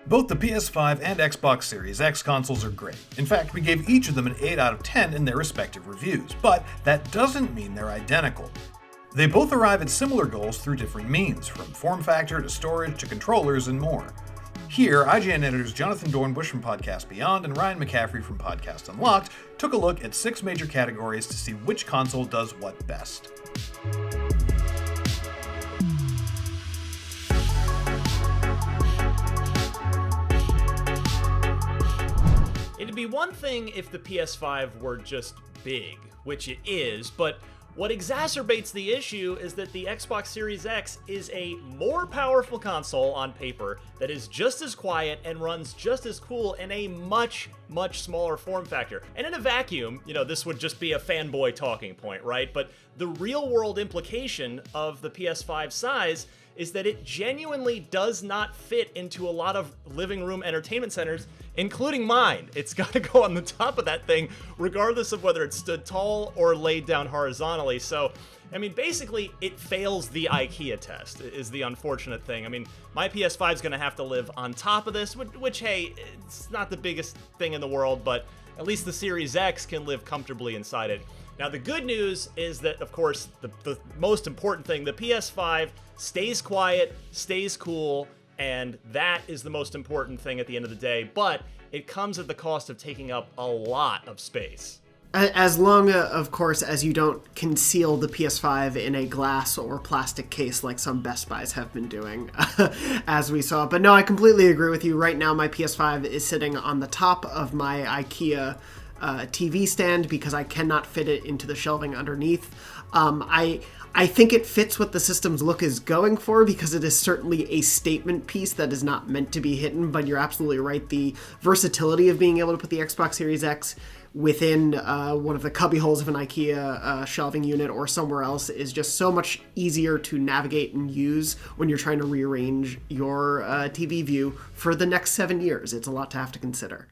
Both the PS5 and Xbox Series X consoles are great. In fact, we gave each of them an 8 out of 10 in their respective reviews, but that doesn't mean they're identical. They both arrive at similar goals through different means, from form factor to storage to controllers and more. Here, IGN editors Jonathan Dornbush from Podcast Beyond and Ryan McCaffrey from Podcast Unlocked took a look at 6 major categories to see which console does what best. It'd be one thing if the PS5 were just big, which it is, but what exacerbates the issue is that the Xbox Series X is a more powerful console on paper that is just as quiet and runs just as cool in a much, much smaller form factor. And in a vacuum, this would just be a fanboy talking point, right? But the real world implication of the PS5 size is that it genuinely does not fit into a lot of living room entertainment centers, including mine. It's got to go on the top of that thing, regardless of whether it stood tall or laid down horizontally. So, basically, it fails the IKEA test, is the unfortunate thing. My PS5 is going to have to live on top of this, which, hey, it's not the biggest thing in the world, but at least the Series X can live comfortably inside it. Now, the good news is that, of course, the most important thing, the PS5 stays quiet, stays cool, and that is the most important thing at the end of the day, but it comes at the cost of taking up a lot of space. As long, of course, as you don't conceal the PS5 in a glass or plastic case like some Best Buys have been doing, as we saw. But no, I completely agree with you. Right now, my PS5 is sitting on the top of my IKEA TV stand because I cannot fit it into the shelving underneath. I think it fits what the system's look is going for because it is certainly a statement piece that is not meant to be hidden, but you're absolutely right. The versatility of being able to put the Xbox Series X within one of the cubby holes of an IKEA shelving unit or somewhere else is just so much easier to navigate and use when you're trying to rearrange your TV view for the next 7 years. It's a lot to have to consider.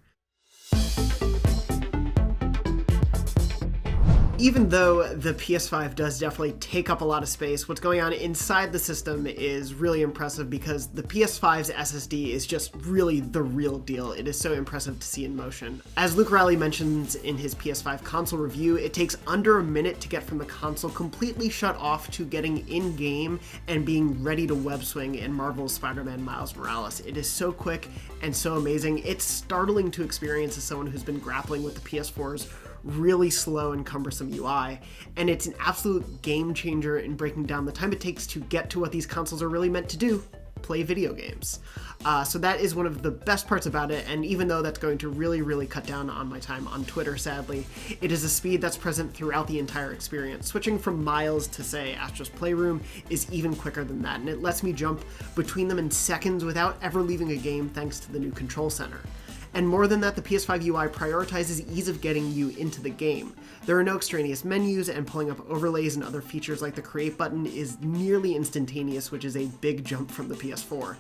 Even though the PS5 does definitely take up a lot of space, what's going on inside the system is really impressive because the PS5's SSD is just really the real deal. It is so impressive to see in motion. As Luke Riley mentions in his PS5 console review, it takes under a minute to get from the console completely shut off to getting in-game and being ready to web swing in Marvel's Spider-Man Miles Morales. It is so quick and so amazing. It's startling to experience as someone who's been grappling with the PS4's really slow and cumbersome UI, and it's an absolute game changer in breaking down the time it takes to get to what these consoles are really meant to do, play video games. So that is one of the best parts about it, and even though that's going to really, really cut down on my time on Twitter, sadly, it is a speed that's present throughout the entire experience. Switching from Miles to, say, Astro's Playroom is even quicker than that, and it lets me jump between them in seconds without ever leaving a game thanks to the new control center. And more than that, the PS5 UI prioritizes ease of getting you into the game. There are no extraneous menus, and pulling up overlays and other features like the Create button is nearly instantaneous, which is a big jump from the PS4.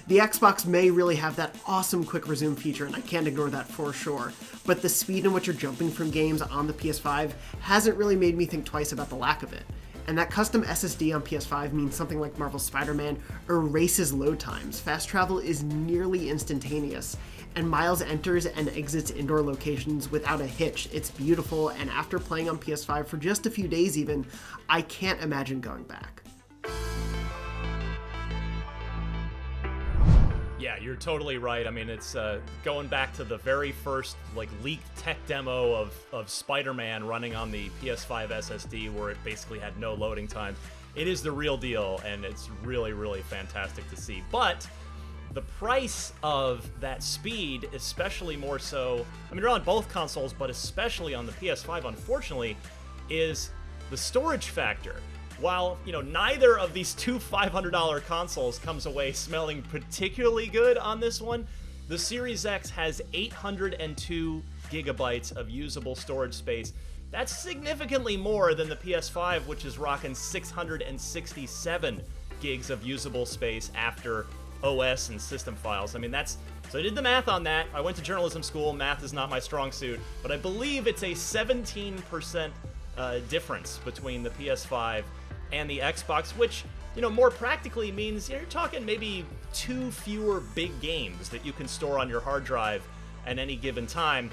The Xbox may really have that awesome quick resume feature, and I can't ignore that for sure, but the speed in which you're jumping from games on the PS5 hasn't really made me think twice about the lack of it. And that custom SSD on PS5 means something like Marvel's Spider-Man erases load times. Fast travel is nearly instantaneous, and Miles enters and exits indoor locations without a hitch. It's beautiful, and after playing on PS5 for just a few days even, I can't imagine going back. Yeah, you're totally right. It's going back to the very first leaked tech demo of Spider-Man running on the PS5 SSD where it basically had no loading times. It is the real deal, and it's really, really fantastic to see. But the price of that speed, especially more so, they're on both consoles, but especially on the PS5, unfortunately, is the storage factor. While, neither of these two $500 consoles comes away smelling particularly good on this one, the Series X has 802 gigabytes of usable storage space. That's significantly more than the PS5, which is rocking 667 gigs of usable space after OS and system files. So I did the math on that. I went to journalism school. Math is not my strong suit, but I believe it's a 17% difference between the PS5 and the Xbox, which, more practically means you're talking maybe 2 fewer big games that you can store on your hard drive at any given time.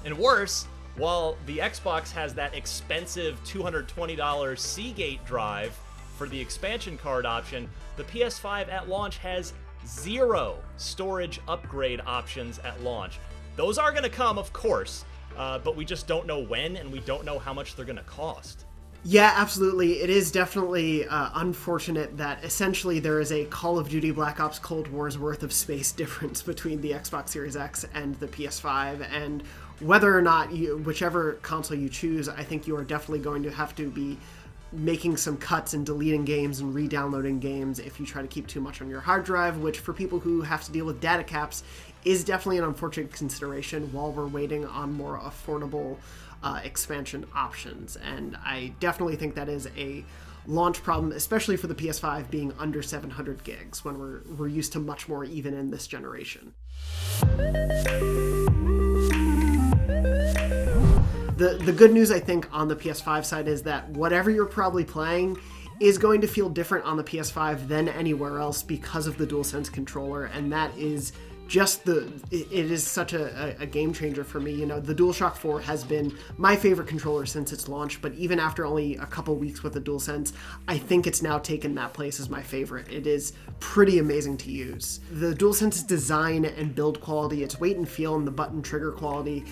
And worse, while the Xbox has that expensive $220 Seagate drive for the expansion card option, the PS5 at launch has 0 storage upgrade options at launch. Those are going to come, of course, but we just don't know when, and we don't know how much they're going to cost. Yeah, absolutely. It is definitely unfortunate that essentially there is a Call of Duty Black Ops Cold War's worth of space difference between the Xbox Series X and the PS5, and whether or not whichever console you choose, I think you are definitely going to have to be making some cuts and deleting games and re-downloading games if you try to keep too much on your hard drive, which for people who have to deal with data caps is definitely an unfortunate consideration while we're waiting on more affordable expansion options. And I definitely think that is a launch problem, especially for the PS5 being under 700 gigs when we're used to much more even in this generation. The good news, I think, on the PS5 side is that whatever you're probably playing is going to feel different on the PS5 than anywhere else because of the DualSense controller, and that is just it is such a game changer for me. You know, the DualShock 4 has been my favorite controller since its launch, but even after only a couple weeks with the DualSense, I think it's now taken that place as my favorite. It is pretty amazing to use. The DualSense's design and build quality, its weight and feel, and the button trigger quality,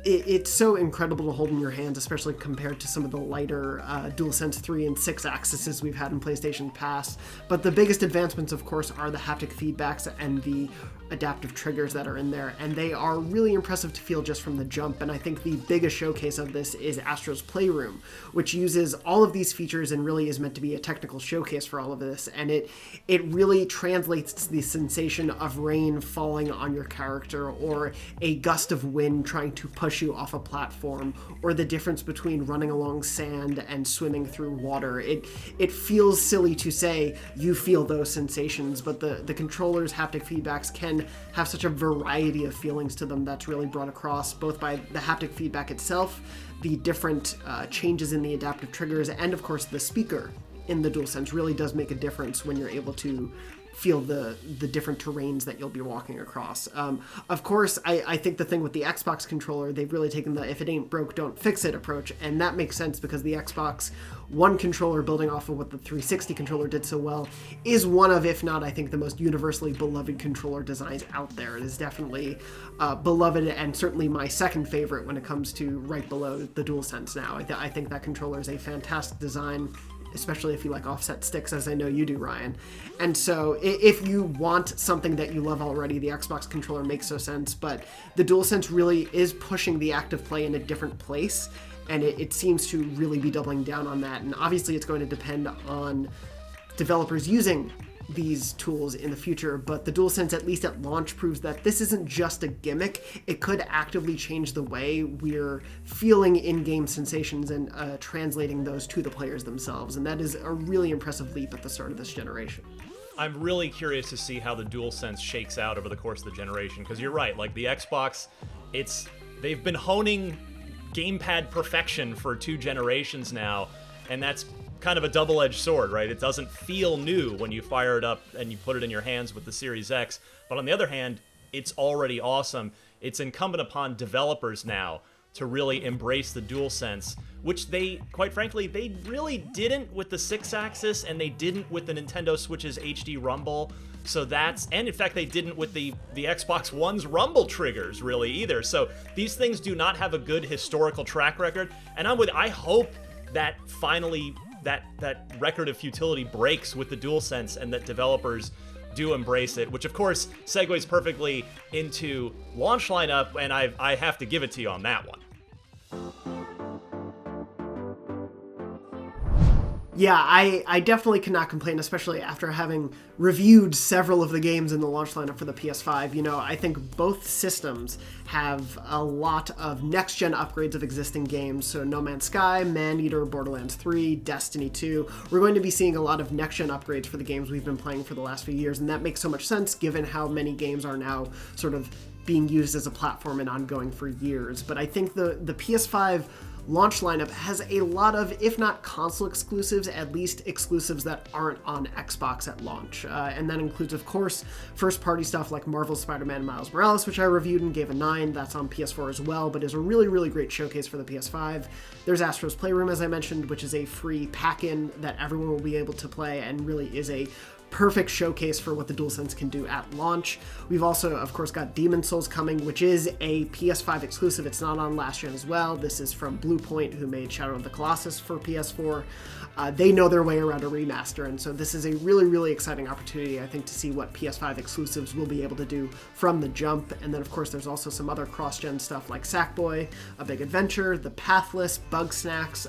it's so incredible to hold in your hands, especially compared to some of the lighter DualSense 3 and 6 axes we've had in PlayStation past. But the biggest advancements, of course, are the haptic feedbacks and the adaptive triggers that are in there, and they are really impressive to feel just from the jump. And I think the biggest showcase of this is Astro's Playroom, which uses all of these features and really is meant to be a technical showcase for all of this, and it really translates the sensation of rain falling on your character, or a gust of wind trying to push you off a platform, or the difference between running along sand and swimming through water. It feels silly to say you feel those sensations, but the controller's haptic feedbacks can have such a variety of feelings to them that's really brought across both by the haptic feedback itself, the different changes in the adaptive triggers, and of course the speaker in the DualSense really does make a difference when you're able to feel the different terrains that you'll be walking across. Of course, I think the thing with the Xbox controller, they've really taken the if it ain't broke, don't fix it approach, and that makes sense because the Xbox One controller, building off of what the 360 controller did so well, is one of, if not, I think, the most universally beloved controller designs out there. It is definitely beloved, and certainly my second favorite when it comes to right below the DualSense now. I think that controller is a fantastic design, especially if you like offset sticks, as I know you do, Ryan. And so if you want something that you love already, the Xbox controller makes no sense, but the DualSense really is pushing the active play in a different place, and it seems to really be doubling down on that. And obviously it's going to depend on developers using these tools in the future, but the DualSense, at least at launch, proves that this isn't just a gimmick. It could actively change the way we're feeling in-game sensations and translating those to the players themselves, and that is a really impressive leap at the start of this generation. I'm really curious to see how the DualSense shakes out over the course of the generation, because you're right, like the Xbox, they've been honing gamepad perfection for 2 generations now, and that's kind of a double-edged sword, right? It doesn't feel new when you fire it up and you put it in your hands with the Series X, but on the other hand, it's already awesome. It's incumbent upon developers now to really embrace the DualSense, which they, quite frankly, they really didn't with the 6-axis, and they didn't with the Nintendo Switch's HD Rumble. So and in fact, they didn't with the Xbox One's Rumble triggers really either. So these things do not have a good historical track record, and I hope that finally that record of futility breaks with the DualSense, and that developers do embrace it, which of course segues perfectly into launch lineup, and I have to give it to you on that one. Yeah, I definitely cannot complain, especially after having reviewed several of the games in the launch lineup for the PS5. You know, I think both systems have a lot of next-gen upgrades of existing games. So No Man's Sky, Maneater, Borderlands 3, Destiny 2. We're going to be seeing a lot of next-gen upgrades for the games we've been playing for the last few years, and that makes so much sense given how many games are now sort of being used as a platform and ongoing for years. But I think the PS5 launch lineup has a lot of, if not console exclusives, at least exclusives that aren't on Xbox at launch. And that includes, of course, first-party stuff like Marvel's Spider-Man Miles Morales, which I reviewed and gave a 9. That's on PS4 as well, but is a really, really great showcase for the PS5. There's Astro's Playroom, as I mentioned, which is a free pack-in that everyone will be able to play and really is a perfect showcase for what the DualSense can do at launch. We've also, of course, got Demon's Souls coming, which is a PS5 exclusive. It's not on last gen as well. This is from Bluepoint, who made Shadow of the Colossus for PS4. They know their way around a remaster, and so this is a really, really exciting opportunity, I think, to see what PS5 exclusives will be able to do from the jump. And then, of course, there's also some other cross-gen stuff like Sackboy, A Big Adventure, The Pathless, Bug Snacks.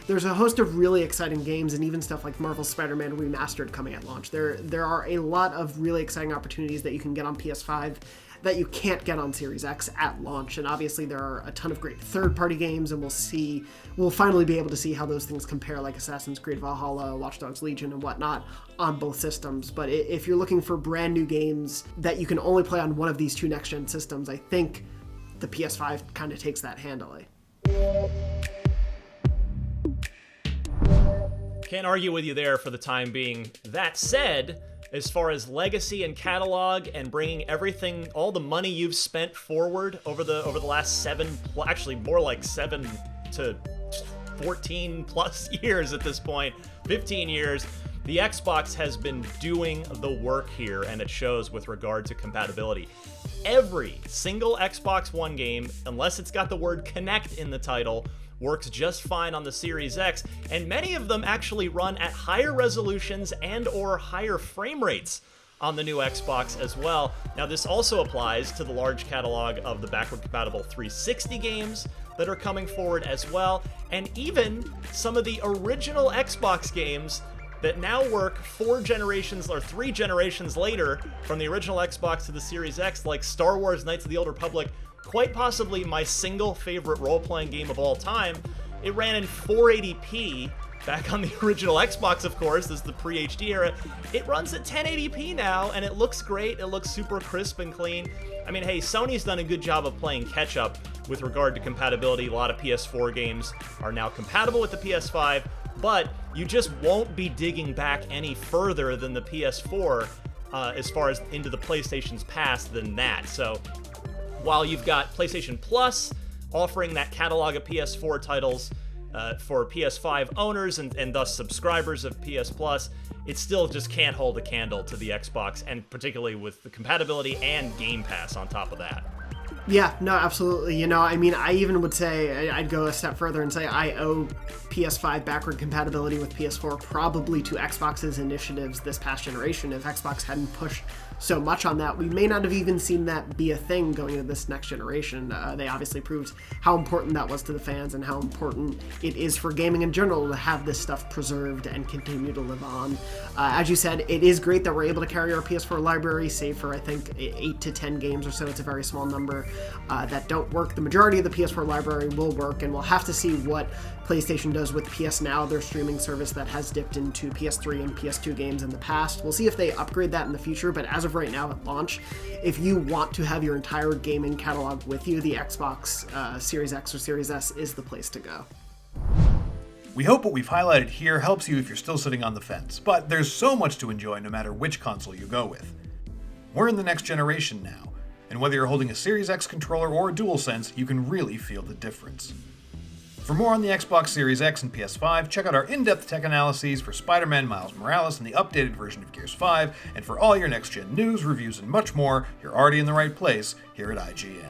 There's a host of really exciting games, and even stuff like Marvel's Spider-Man Remastered coming at launch. There are a lot of really exciting opportunities that you can get on PS5 that you can't get on Series X at launch, and obviously there are a ton of great third-party games, and we'll finally be able to see how those things compare, like Assassin's Creed Valhalla, Watch Dogs Legion, and whatnot on both systems. But if you're looking for brand new games that you can only play on one of these two next-gen systems, I think the PS5 kind of takes that handily. Can't argue with you there for the time being. That said, as far as legacy and catalog and bringing everything, all the money you've spent forward over the last actually more like 7 to 14 plus years at this point, 15 years, the Xbox has been doing the work here, and it shows with regard to compatibility. Every single Xbox One game, unless it's got the word Kinect in the title, works just fine on the Series X, and many of them actually run at higher resolutions and or higher frame rates on the new Xbox as well. Now, this also applies to the large catalog of the backward compatible 360 games that are coming forward as well, and even some of the original Xbox games that now work 3 generations later from the original Xbox to the Series X, like Star Wars Knights of the Old Republic, quite possibly my single favorite role-playing game of all time. It ran in 480p back on the original Xbox, of course. This is the pre-HD era. It runs at 1080p now, and it looks great. It looks super crisp and clean. I mean, hey, Sony's done a good job of playing catch-up with regard to compatibility. A lot of PS4 games are now compatible with the PS5, but you just won't be digging back any further than the PS4 as far as into the PlayStation's past than that. So while you've got PlayStation Plus offering that catalog of PS4 titles for PS5 owners and thus subscribers of PS Plus, it still just can't hold a candle to the Xbox, and particularly with the compatibility and Game Pass on top of that. Yeah, no, absolutely. You know, I mean, I even would say, I'd go a step further and say I owe PS5 backward compatibility with PS4 probably to Xbox's initiatives this past generation. If Xbox hadn't pushed so much on that, we may not have even seen that be a thing going into this next generation. They obviously proved how important that was to the fans and how important it is for gaming in general to have this stuff preserved and continue to live on. As you said, it is great that we're able to carry our PS4 library, save for, I think, 8 to 10 games or so. It's a very small number that don't work. The majority of the PS4 library will work, and we'll have to see what PlayStation does with PS Now, their streaming service that has dipped into PS3 and PS2 games in the past. We'll see if they upgrade that in the future, but as of right now at launch, if you want to have your entire gaming catalog with you, the Xbox Series X or Series S is the place to go. We hope what we've highlighted here helps you if you're still sitting on the fence, but there's so much to enjoy no matter which console you go with. We're in the next generation now, and whether you're holding a Series X controller or a DualSense, you can really feel the difference. For more on the Xbox Series X and PS5, check out our in-depth tech analyses for Spider-Man Miles Morales and the updated version of Gears 5, and for all your next-gen news, reviews, and much more, you're already in the right place here at IGN.